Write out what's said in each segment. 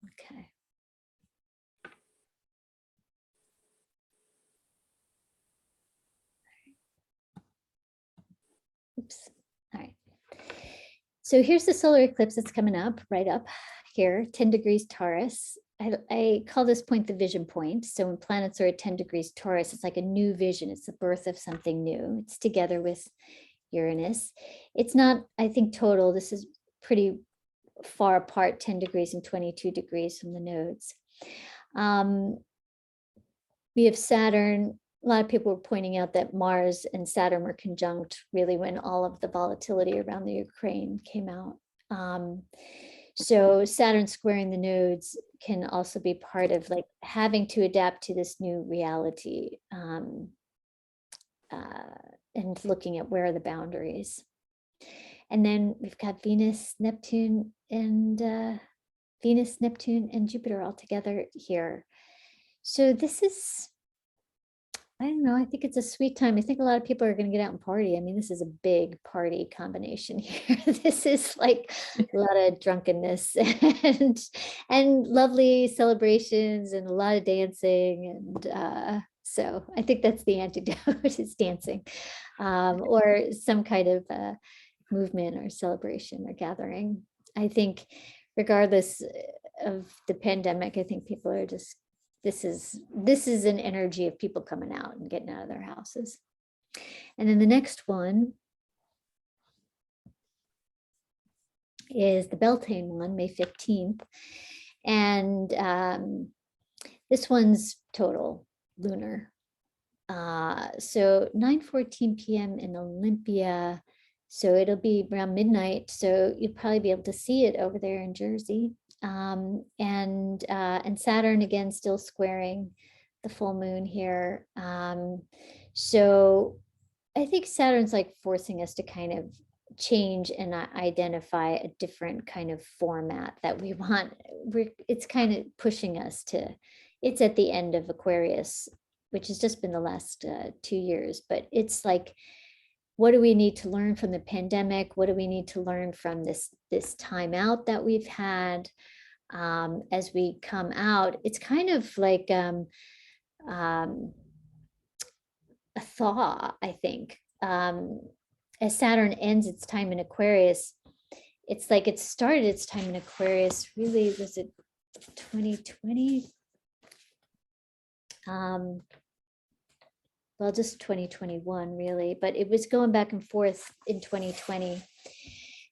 Okay. Oops. All right. So here's the solar eclipse that's coming up, right up here, 10 degrees Taurus. I call this point the vision point. So when planets are at 10 degrees Taurus, it's like a new vision. It's the birth of something new. It's together with Uranus. It's not, I think, total. This is pretty far apart, 10 degrees and 22 degrees from the nodes. We have Saturn. A lot of people were pointing out that Mars and Saturn were conjunct really when all of the volatility around the Ukraine came out. So Saturn squaring the nodes can also be part of like having to adapt to this new reality, and looking at where are the boundaries. And then we've got Venus, Neptune, and Jupiter all together here. So this is, I don't know, I think it's a sweet time. I think a lot of people are going to get out and party. I mean, this is a big party combination here. This is like a lot of drunkenness and lovely celebrations and a lot of dancing. And so I think that's the antidote is dancing, or some kind of movement or celebration or gathering. I think regardless of the pandemic, I think people are just, this is an energy of people coming out and getting out of their houses. And then the next one is the Beltane one, May 15th. And this one's total lunar. So 9:14 p.m. in Olympia. So it'll be around midnight. So you'll probably be able to see it over there in Jersey. And Saturn again still squaring the full moon here. So I think Saturn's like forcing us to kind of change and identify a different kind of format that we want. It's kind of pushing us to, it's at the end of Aquarius, which has just been the last 2 years, but it's like, what do we need to learn from the pandemic? What do we need to learn from this time out that we've had? As we come out, it's kind of like a thaw, I think. As Saturn ends its time in Aquarius, it's like it started its time in Aquarius, really, was it 2020? Well, just 2021 really, but it was going back and forth in 2020.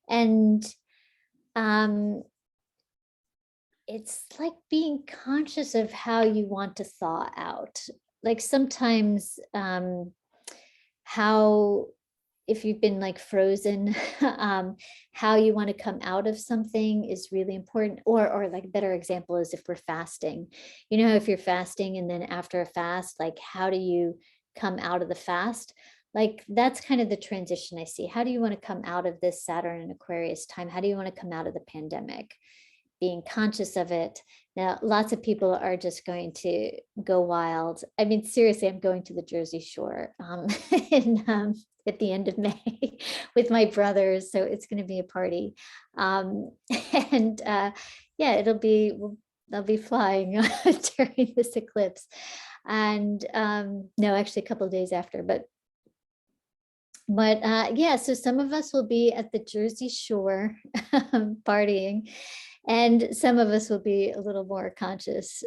And it's like being conscious of how you want to thaw out. Like sometimes how, if you've been like frozen, how you want to come out of something is really important. Or like a better example is if we're fasting, you know, if you're fasting and then after a fast, like how do you come out of the fast? Like that's kind of the transition I see. How do you want to come out of this Saturn and Aquarius time? How do you want to come out of the pandemic? Being conscious of it. Now, lots of people are just going to go wild. I mean, seriously, I'm going to the Jersey Shore at the end of May with my brothers. So it's going to be a party. And yeah, I'll be flying during this eclipse. And no, actually a couple of days after, but yeah, so some of us will be at the Jersey Shore partying, and some of us will be a little more conscious,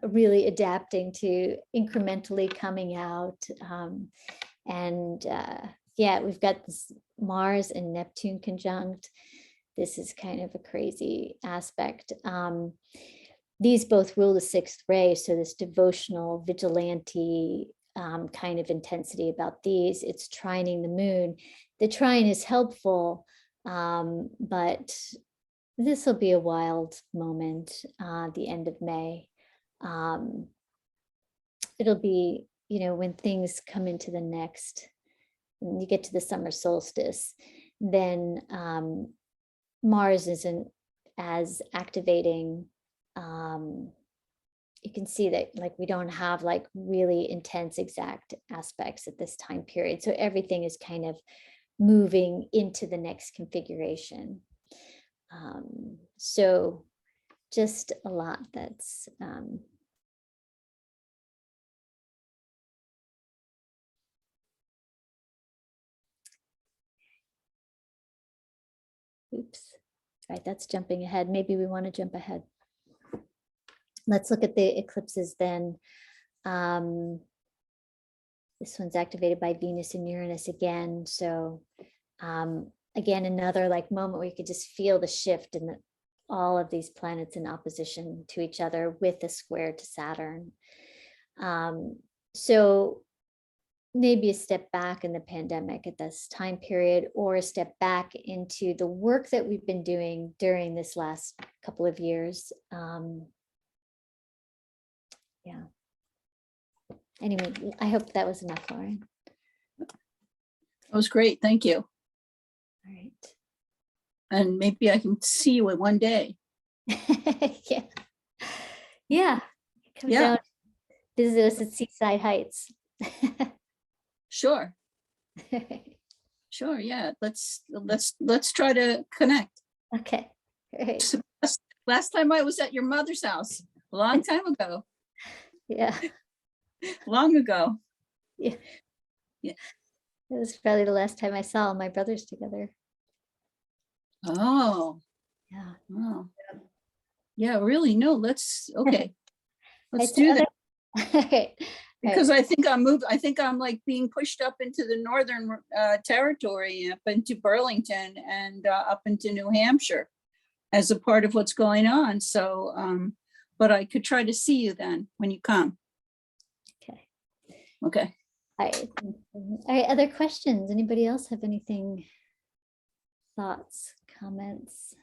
really adapting to incrementally coming out. And yeah, we've got this Mars and Neptune conjunct. This is kind of a crazy aspect. These both rule the sixth ray, so this devotional vigilante kind of intensity about these. It's trining the moon. The trine is helpful, but this will be a wild moment, the end of May. It'll be, you know, when things come into the next, when you get to the summer solstice, then Mars isn't as activating. You can see that like we don't have like really intense exact aspects at this time period. So everything is kind of moving into the next configuration. So just a lot that's oops. All right, that's jumping ahead. Maybe we want to jump ahead. Let's look at the eclipses then. This one's activated by Venus and Uranus again. So again, another like moment where you could just feel the shift in all of these planets in opposition to each other with a square to Saturn. So maybe a step back in the pandemic at this time period, or a step back into the work that we've been doing during this last couple of years. Yeah. Anyway, I hope that was enough, Lauren. That was great. Thank you. All right. And maybe I can see you one day. Yeah. Yeah. Come Yeah. down, visit us at Seaside Heights. Sure. Sure. Yeah. Let's try to connect. Okay. Great. Last time I was at your mother's house, a long time ago. Yeah. Long ago. Yeah. Yeah. It was probably the last time I saw my brothers together. Oh. Yeah. Oh. Yeah, really? No, okay. Let's It's do that. Okay. Because I think I'm like being pushed up into the northern territory, up into Burlington and up into New Hampshire as a part of what's going on. So, but I could try to see you then when you come. Okay. Okay. All right. All right. Other questions? Anybody else have anything? Thoughts, comments?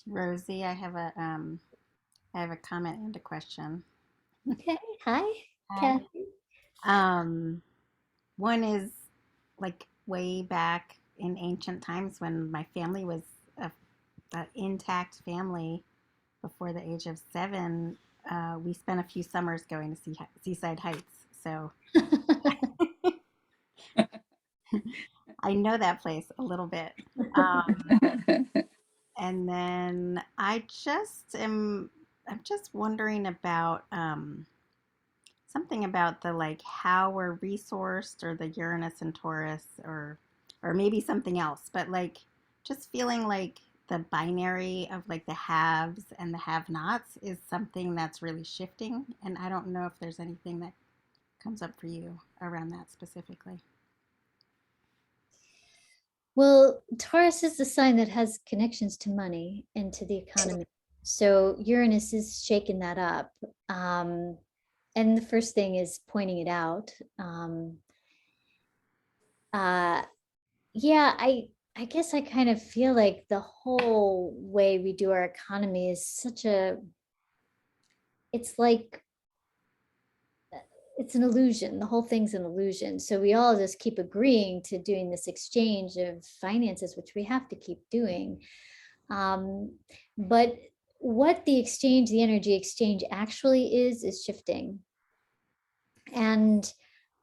Rosie, I have a comment and a question. Okay. Hi, Hi. Kathy. One is like way back in ancient times when my family was an intact family before the age of 7. We spent a few summers going to Seaside Heights. So I know that place a little bit. And then I'm just wondering about something about the like how we're resourced, or the Uranus and Taurus, or maybe something else, but like just feeling like the binary of like the haves and the have-nots is something that's really shifting, and I don't know if there's anything that comes up for you around that specifically. Well, Taurus is the sign that has connections to money and to the economy. So Uranus is shaking that up. And the first thing is pointing it out. Yeah, I guess I kind of feel like the whole way we do our economy is it's like, it's an illusion. The whole thing's an illusion. So we all just keep agreeing to doing this exchange of finances, which we have to keep doing. But what the exchange, the energy exchange actually is shifting. And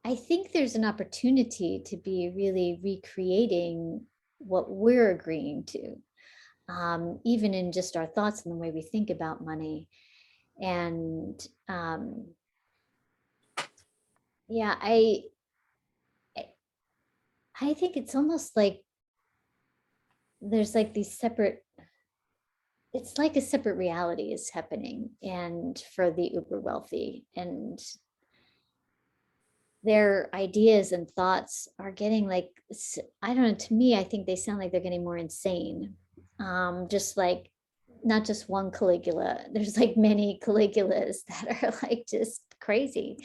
I think there's an opportunity to be really recreating what we're agreeing to, even in just our thoughts and the way we think about money. And yeah, I think it's almost like there's like these separate, it's like a separate reality is happening, and for the uber wealthy, and their ideas and thoughts are getting like, I don't know, to me, I think they sound like they're getting more insane. Just like not just one Caligula, there's like many Caligulas that are like just crazy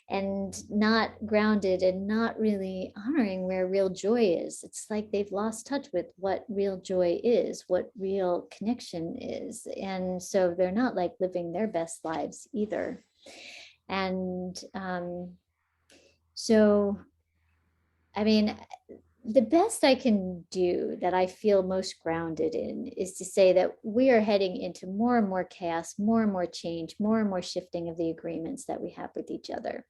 and not grounded and not really honoring where real joy is. It's like they've lost touch with what real joy is, what real connection is. And so they're not like living their best lives either. And so, I mean, the best I can do that I feel most grounded in is to say that we are heading into more and more chaos, more and more change, more and more shifting of the agreements that we have with each other.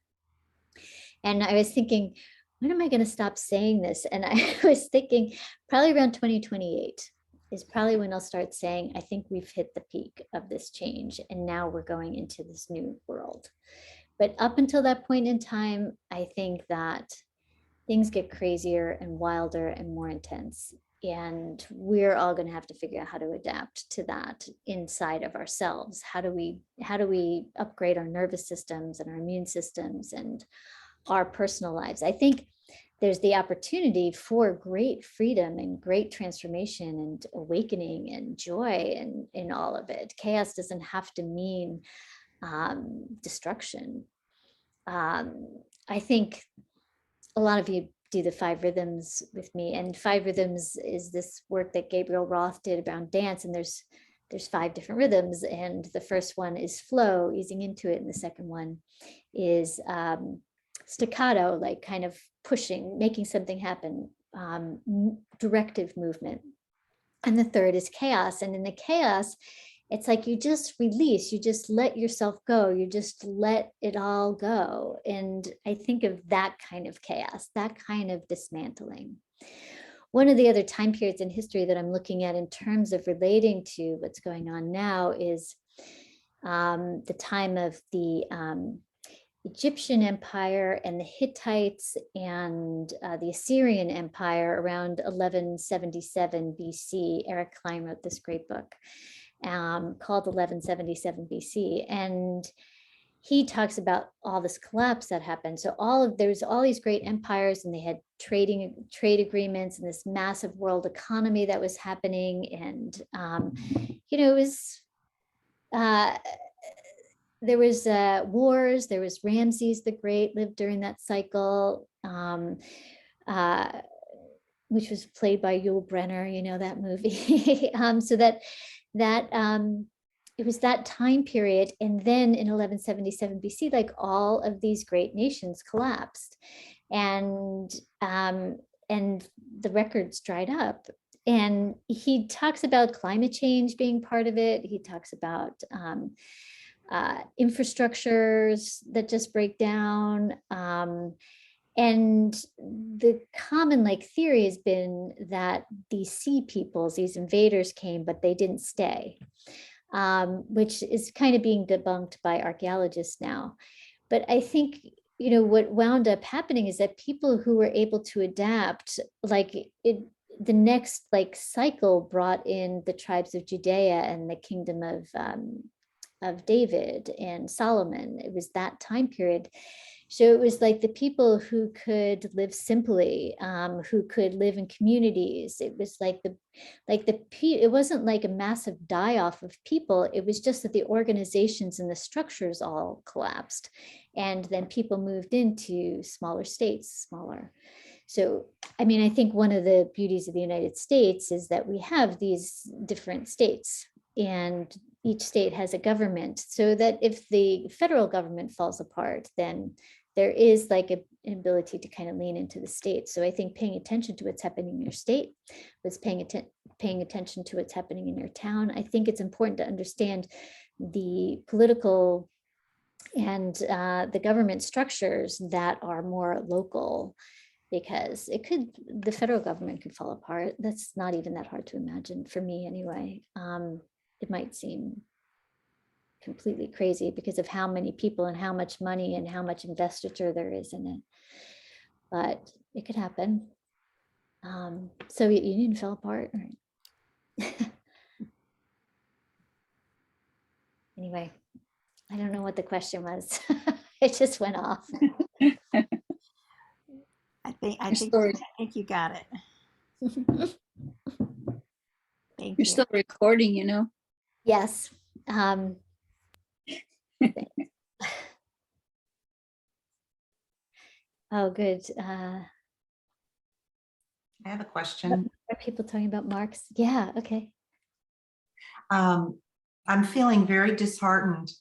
And I was thinking, when am I going to stop saying this? And I was thinking probably around 2028 is probably when I'll start saying, I think we've hit the peak of this change and now we're going into this new world. But up until that point in time, I think that things get crazier and wilder and more intense. And we're all going to have to figure out how to adapt to that inside of ourselves. How do we upgrade our nervous systems and our immune systems and our personal lives? I think there's the opportunity for great freedom and great transformation and awakening and joy and in all of it. Chaos doesn't have to mean destruction. I think a lot of you do the 5 rhythms with me, and 5 rhythms is this work that Gabriel Roth did around dance, and there's 5 different rhythms, and the first one is flow, easing into it, and the second one is staccato, like kind of pushing, making something happen, directive movement, and the third is chaos. And in the chaos, it's like you just release, you just let yourself go, you just let it all go. And I think of that kind of chaos, that kind of dismantling. One of the other time periods in history that I'm looking at in terms of relating to what's going on now is the time of the Egyptian Empire and the Hittites and the Assyrian Empire around 1177 BC. Eric Klein wrote this great book called 1177 BC. And he talks about all this collapse that happened. So there's all these great empires, and they had trade agreements and this massive world economy that was happening. And, it was, there was wars, there was Ramses the Great lived during that cycle, which was played by Yul Brynner, that movie. So it was that time period. And then in 1177 BC, like all of these great nations collapsed, and the records dried up. And he talks about climate change being part of it. He talks about infrastructures that just break down. And the common theory has been that these sea peoples, these invaders came, but they didn't stay, which is kind of being debunked by archaeologists now. But I think, what wound up happening is that people who were able to adapt, the next cycle brought in the tribes of Judea and the kingdom of David and Solomon. It was that time period. So it was like the people who could live simply, who could live in communities. It was it wasn't like a massive die-off of people. It was just that the organizations and the structures all collapsed. And then people moved into smaller states, So, I think one of the beauties of the United States is that we have these different states, and each state has a government, so that if the federal government falls apart, then there is an ability to kind of lean into the state. So I think paying attention to what's happening in your state was paying attention to what's happening in your town. I think it's important to understand the political and the government structures that are more local, because the federal government could fall apart. That's not even that hard to imagine, for me anyway. It might seem completely crazy because of how many people and how much money and how much investiture there is in it, but it could happen. Soviet Union fell apart. Anyway, I don't know what the question was. It just went off. I think you got it. Thank You're you. still recording, Yes. Oh, good. I have a question. Are people talking about Marx? Yeah, okay. I'm feeling very disheartened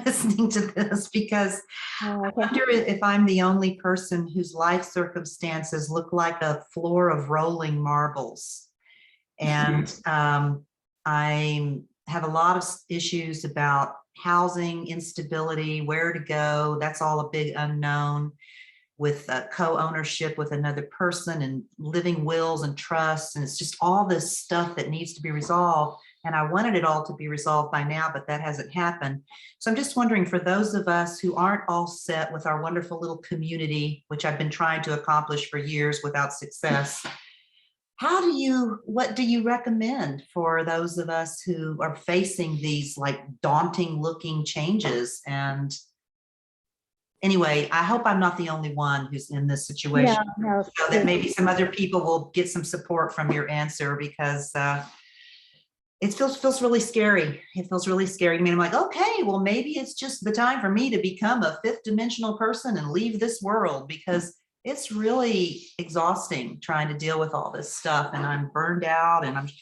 listening to this, because Oh, I okay. wonder if I'm the only person whose life circumstances look like a floor of rolling marbles. And I have a lot of issues about housing, instability, where to go. That's all a big unknown. with co-ownership with another person and living wills and trusts. And it's just all this stuff that needs to be resolved. And I wanted it all to be resolved by now, but that hasn't happened. So I'm just wondering, for those of us who aren't all set with our wonderful little community, which I've been trying to accomplish for years without success, what do you recommend for those of us who are facing these like daunting looking changes? And anyway, I hope I'm not the only one who's in this situation. No, So that maybe some other people will get some support from your answer, because it feels really scary. It feels really scary to me. I'm like, okay, well, maybe it's just the time for me to become a fifth dimensional person and leave this world, because it's really exhausting trying to deal with all this stuff. And I'm burned out, and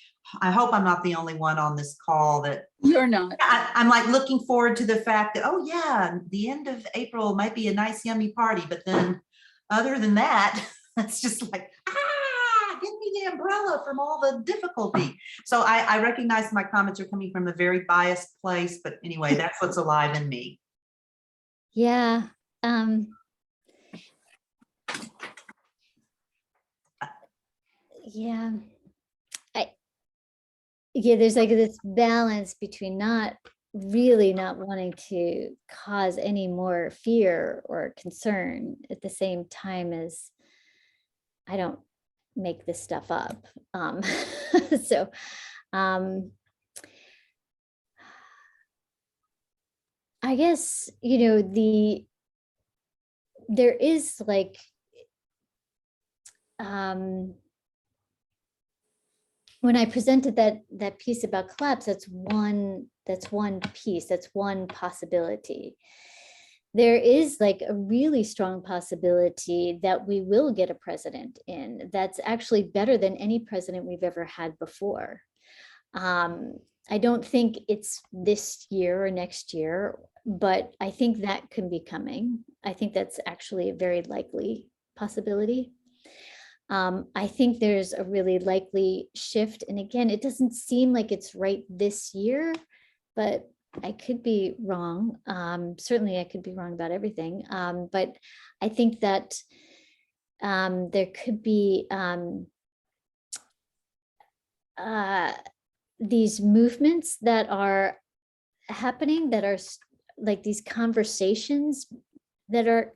I hope I'm not the only one on this call that You're not. I'm like looking forward to the fact that, oh yeah, the end of April might be a nice, yummy party. But then other than that, it's just like, give me the umbrella from all the difficulty. So I recognize my comments are coming from a very biased place, but anyway, that's what's alive in me. yeah. Yeah. There's like this balance between not wanting to cause any more fear or concern at the same time as I don't make this stuff up. So, I guess, there is like, when I presented that piece about collapse, that's one piece, that's one possibility. There is like a really strong possibility that we will get a president in that's actually better than any president we've ever had before. I don't think it's this year or next year, but I think that can be coming. I think that's actually a very likely possibility. I think there's a really likely shift. And again, it doesn't seem like it's right this year, but I could be wrong. Certainly I could be wrong about everything. But I think that there could be these movements that are happening, that are like these conversations that are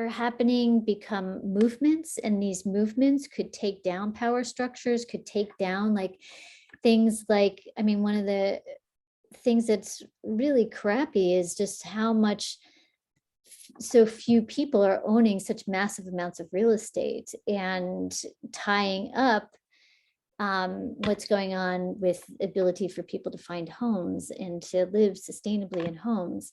happening become movements, and these movements could take down power structures, could take down like things like, I mean, one of the things that's really crappy is just how much so few people are owning such massive amounts of real estate and tying up what's going on with ability for people to find homes and to live sustainably in homes.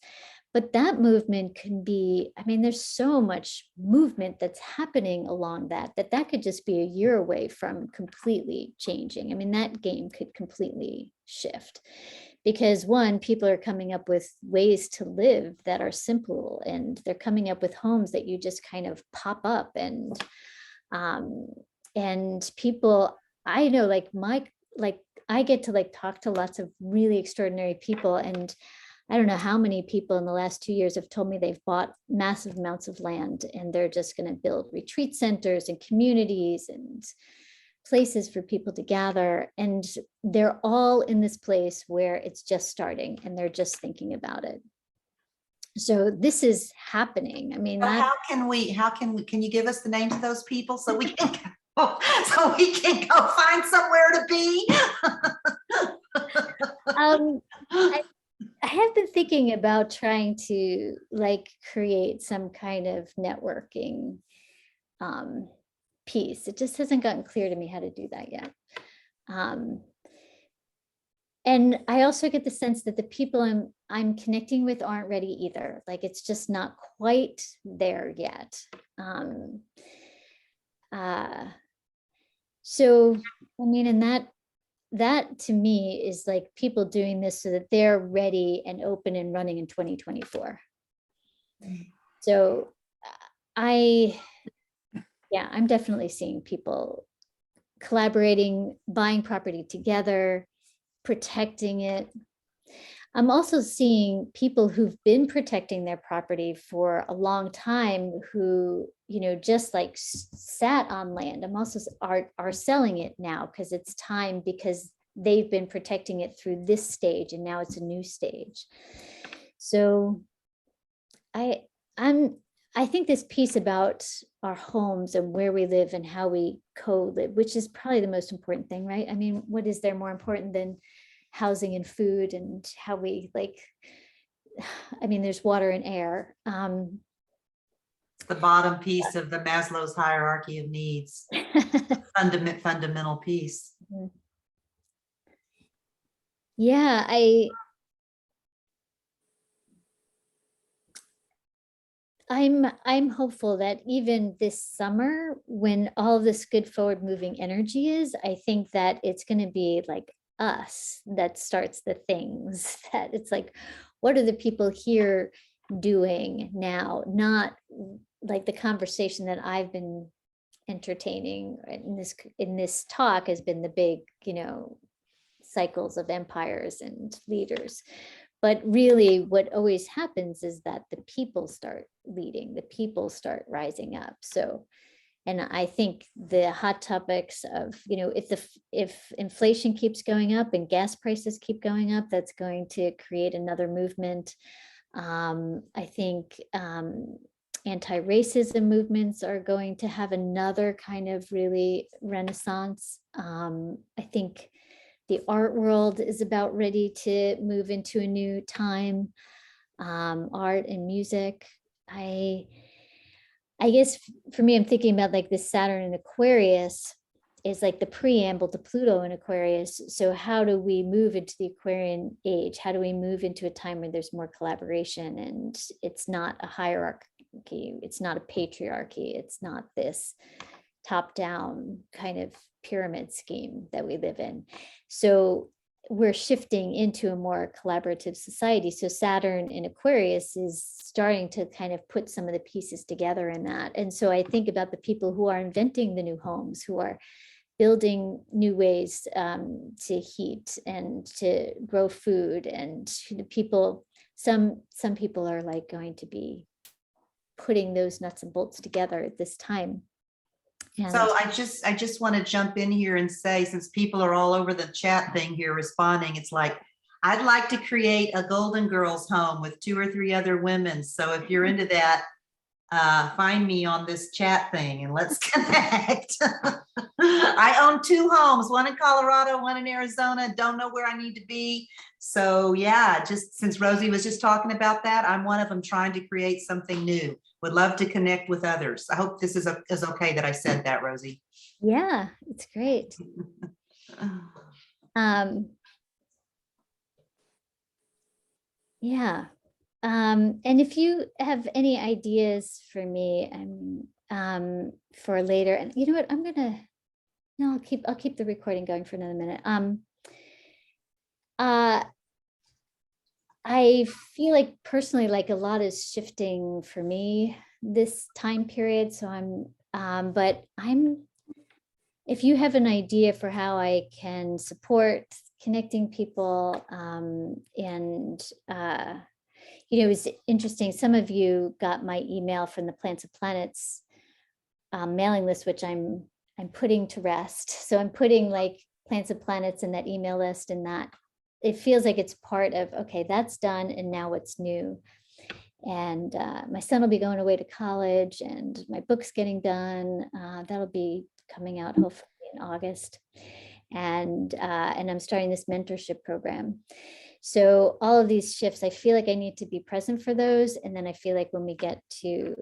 But that movement can be, I mean, there's so much movement that's happening along that could just be a year away from completely changing. I mean, that game could completely shift because one, people are coming up with ways to live that are simple, and they're coming up with homes that you just kind of pop up, and people, I know, like I get to like talk to lots of really extraordinary people, and I don't know how many people in the last 2 years have told me they've bought massive amounts of land and they're just going to build retreat centers and communities and places for people to gather. And they're all in this place where it's just starting and they're just thinking about it. So this is happening. I mean, So can you give us the names of those people so we can go find somewhere to be? I have been thinking about trying to like create some kind of networking piece. It just hasn't gotten clear to me how to do that yet. And I also get the sense that the people I'm connecting with aren't ready either. Like it's just not quite there yet. So, I mean, and that to me is like people doing this so that they're ready and open and running in 2024. So I'm definitely seeing people collaborating, buying property together, protecting it. I'm also seeing people who've been protecting their property for a long time who, just like sat on land. I'm also are selling it now because it's time, because they've been protecting it through this stage and now it's a new stage. So I think this piece about our homes and where we live and how we co-live, which is probably the most important thing, right? I mean, what is there more important than housing and food and how we I mean, there's water and air. The bottom piece of the Maslow's hierarchy of needs, fundamental piece. Yeah, I'm hopeful that even this summer, when all of this good forward moving energy is, I think that it's going to be like us that starts the things, that it's like, what are the people here doing now? Not like the conversation that I've been entertaining in this talk has been the big, cycles of empires and leaders. But really what always happens is that the people start leading, the people start rising up. So, and I think the hot topics of, if inflation keeps going up and gas prices keep going up, that's going to create another movement. I think anti-racism movements are going to have another kind of really renaissance. I think the art world is about ready to move into a new time. Art and music. I guess for me, I'm thinking about like this Saturn in Aquarius is like the preamble to Pluto in Aquarius. So how do we move into the Aquarian age? How do we move into a time where there's more collaboration and it's not a hierarchy, it's not a patriarchy, it's not this top-down kind of pyramid scheme that we live in. So we're shifting into a more collaborative society. So Saturn in Aquarius is starting to kind of put some of the pieces together in that. And so I think about the people who are inventing the new homes, who are building new ways to heat and to grow food, and the people, some people are like going to be putting those nuts and bolts together at this time. And So I just want to jump in here and say, since people are all over the chat thing here responding, it's like, I'd like to create a Golden Girls home with 2 or 3 other women. So if you're into that, find me on this chat thing and let's connect. I own 2 homes, one in Colorado, one in Arizona. Don't know where I need to be. So yeah, just since Rosie was just talking about that, I'm one of them trying to create something new. Would love to connect with others. I hope this is okay that I said that, Rosie. yeah, it's great. Yeah. And if you have any ideas for me for later, and you know what, no, I'll keep the recording going for another minute. I feel like personally, like a lot is shifting for me this time period. So if you have an idea for how I can support connecting people, it's interesting. Some of you got my email from the Plants of Planets mailing list, which I'm putting to rest. So I'm putting like Plants of Planets in that email list, and that it feels like it's part of, okay, that's done, and now what's new. And my son will be going away to college, and my book's getting done. That'll be coming out hopefully in August. And I'm starting this mentorship program. So all of these shifts, I feel like I need to be present for those. And then I feel like when we get to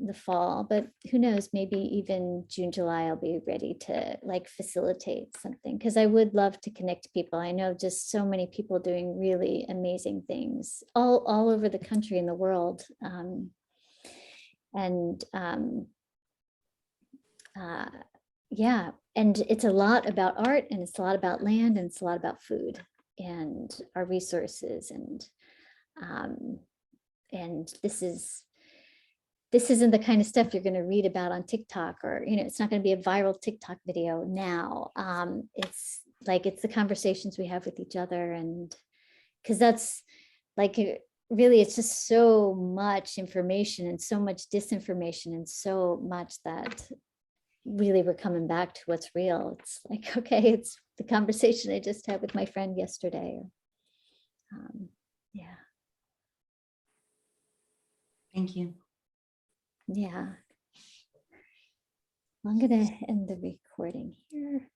the fall, but who knows, maybe even June, July, I'll be ready to like facilitate something, because I would love to connect people. I know just so many people doing really amazing things all over the country and the world. Yeah, and it's a lot about art, and it's a lot about land, and it's a lot about food and our resources, and this isn't the kind of stuff you're going to read about on TikTok, or it's not going to be a viral TikTok video now. It's the conversations we have with each other, and because like really, it's just so much information and so much disinformation and so much that really we're coming back to what's real. It's like, okay, it's the conversation I just had with my friend yesterday. Yeah, Thank you. yeah. I'm gonna end the recording here.